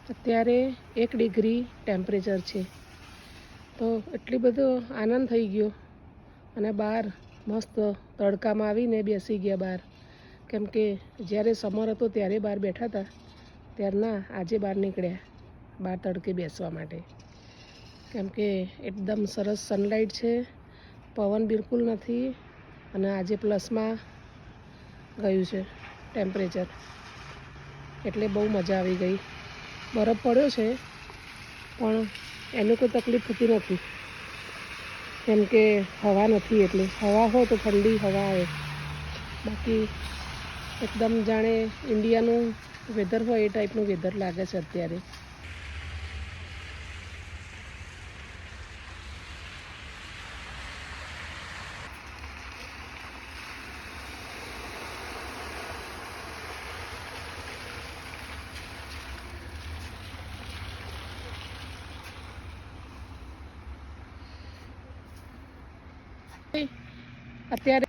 અત્યારે 1 degree temperature છે, તો એટલી બધો આનંદ થઈ ગયો અને બહાર મસ્ત તડકામાં આવીને બેસી ગયા બહાર. કેમ કે જ્યારે સમર હતો ત્યારે બહાર બેઠા હતા, ત્યારના આજે બહાર નીકળ્યા બહાર તડકે બેસવા માટે. કેમ કે એકદમ સરસ સનલાઇટ છે, પવન બિલકુલ નથી અને આજે પ્લસમાં ગયું છે ટેમ્પરેચર, એટલે બહુ મજા આવી ગઈ. બરફ પડ્યો છે પણ એનું કોઈ તકલીફ થતી નથી, કેમ કે હવા નથી. એટલે હવા હોય તો ઠંડી હવા આવે, બાકી એકદમ જાણે ઇન્ડિયાનું વેધર હોય એ ટાઈપનું વેધર લાગે છે અત્યારે. અત્યારે